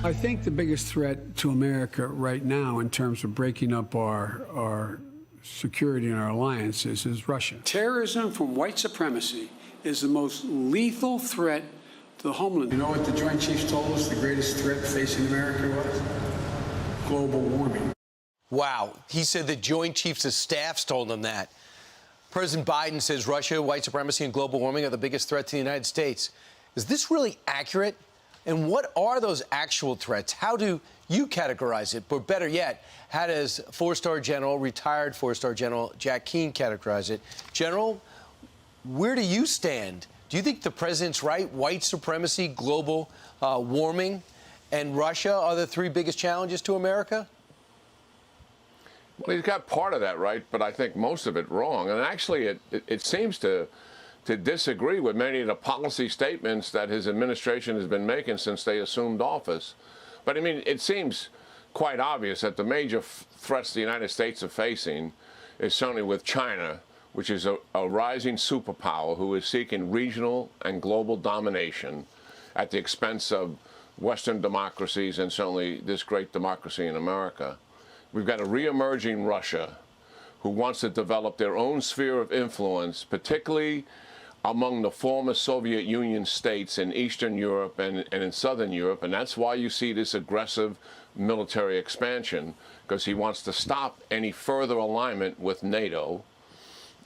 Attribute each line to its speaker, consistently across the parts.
Speaker 1: I think the biggest threat to America right now in terms of breaking up our security and our alliances is Russia. Terrorism from white supremacy is the most lethal threat to the homeland. You know what the Joint Chiefs told us the greatest threat facing America was? Global warming.
Speaker 2: Wow. He said the Joint Chiefs of Staffs told him that. President Biden says Russia, white supremacy, and global warming are the biggest threat to the United States. Is this really accurate? And what are those actual threats? How do you categorize it? But better yet, how does retired four-star General Jack Keane categorize it? General, where do you stand? Do you think the president's right? White supremacy, global warming, and Russia are the three biggest challenges to America?
Speaker 3: Well, he's got part of that right, but I think most of it wrong. And actually, it seems to disagree with many of the policy statements that his administration has been making since they assumed office. But, I mean, it seems quite obvious that the major threats the United States are facing is certainly with China, which is a rising superpower who is seeking regional and global domination at the expense of Western democracies and certainly this great democracy in America. We've got a re-emerging Russia who wants to develop their own sphere of influence, particularly among the former Soviet Union states in Eastern Europe and in Southern Europe. And that's why you see this aggressive military expansion, because he wants to stop any further alignment with NATO.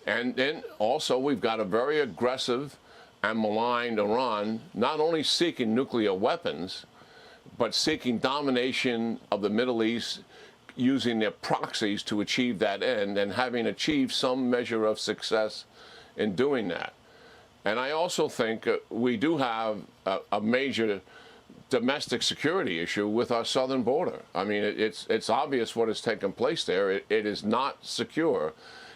Speaker 3: And then also we've got a very aggressive and maligned Iran, not only seeking nuclear weapons, but seeking domination of the Middle East, using their proxies to achieve that end, and having achieved some measure of success in doing that. And I also think we do have a major domestic security issue with our southern border. I mean, it's obvious what has taken place there. It is not secure,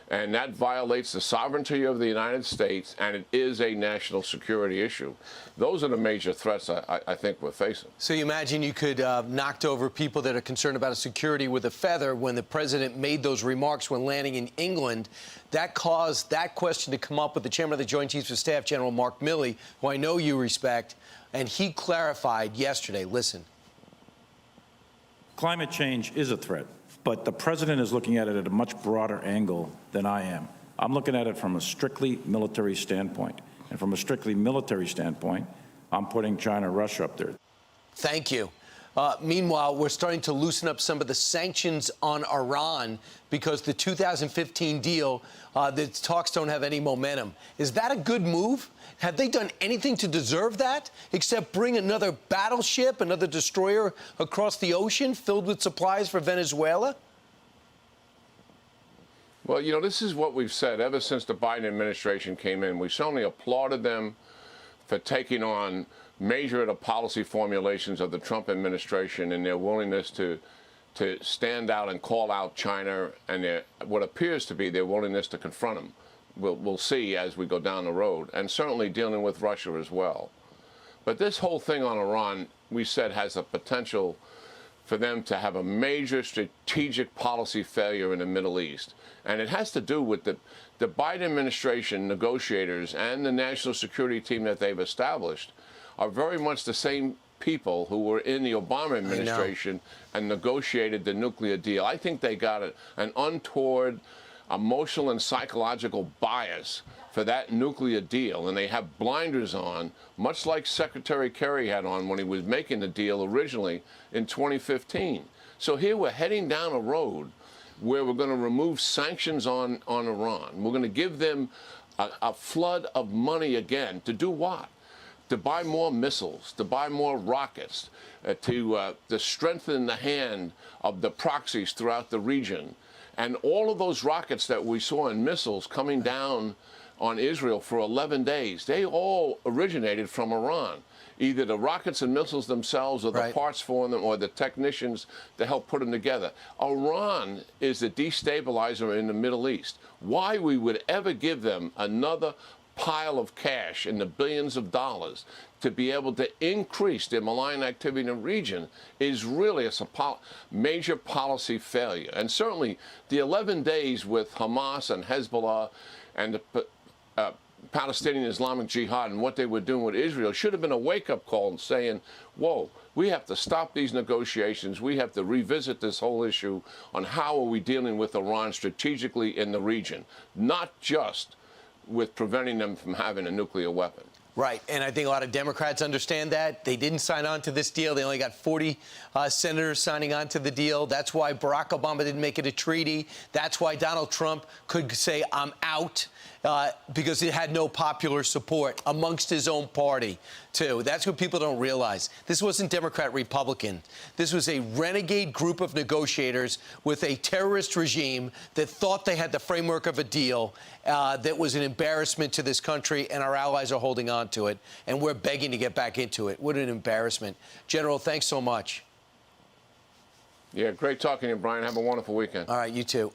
Speaker 3: and that violates the sovereignty of the United States, and it is a national security issue. Those are the major threats I think we're facing.
Speaker 2: So you imagine you could knocked over people that are concerned about security with a feather when the president made those remarks when landing in England. That caused that question to come up with the chairman of the Joint Chiefs of Staff, General Mark Milley, who I know you respect, and he clarified yesterday. Listen.
Speaker 4: Climate change is a threat, but the president is looking at it at a much broader angle than I am. I'm looking at it from a strictly military standpoint. And from a strictly military standpoint, I'm putting China and Russia up there.
Speaker 2: Thank you. Meanwhile, we're starting to loosen up some of the sanctions on Iran because the 2015 deal, the talks don't have any momentum. Is that a good move? Have they done anything to deserve that except bring another battleship, another destroyer across the ocean filled with supplies for Venezuela?
Speaker 3: Well, you know, this is what we've said ever since the Biden administration came in. We certainly applauded them for taking on major of the policy formulations of the Trump administration and their willingness to stand out and call out China and what appears to be their willingness to confront them. We'll see as we go down the road, and certainly dealing with Russia as well. But this whole thing on Iran, we said, has a potential for them to have a major strategic policy failure in the Middle East. And it has to do with the Biden administration negotiators and the national security team that they've established are very much the same people who were in the Obama administration and negotiated the nuclear deal. I think they got an untoward emotional and psychological bias for that nuclear deal, and they have blinders on, much like Secretary Kerry had on when he was making the deal originally in 2015. So here we're heading down a road where we're going to remove sanctions on Iran. We're going to give them a flood of money again. To do what? To buy more missiles, to buy more rockets, to strengthen the hand of the proxies throughout the region. And all of those rockets that we saw and missiles coming down on Israel for 11 days, they all originated from Iran. Either the rockets and missiles themselves or the parts for them or the technicians to help put them together. Iran is the destabilizer in the Middle East. Why we would ever give them another pile of cash in the billions of dollars to be able to increase their malign activity in the region is really a major policy failure. And certainly the 11 days with Hamas and Hezbollah and the Palestinian Islamic Jihad and what they were doing with Israel should have been a wake-up call saying, whoa, we have to stop these negotiations. We have to revisit this whole issue on how are we dealing with Iran strategically in the region, not just with preventing them from having a nuclear weapon.
Speaker 2: Right, and I think a lot of Democrats understand that. They didn't sign on to this deal. They only got 40 senators signing on to the deal. That's why Barack Obama didn't make it a treaty. That's why Donald Trump could say, I'm out, because it had no popular support amongst his own party, too. That's what people don't realize. This wasn't Democrat-Republican. This was a renegade group of negotiators with a terrorist regime that thought they had the framework of a deal that was an embarrassment to this country, and our allies are holding on to it, and we're begging to get back into it. What an embarrassment. General, thanks so much.
Speaker 3: Yeah, great talking to you, Brian. Have a wonderful weekend.
Speaker 2: All right, you too.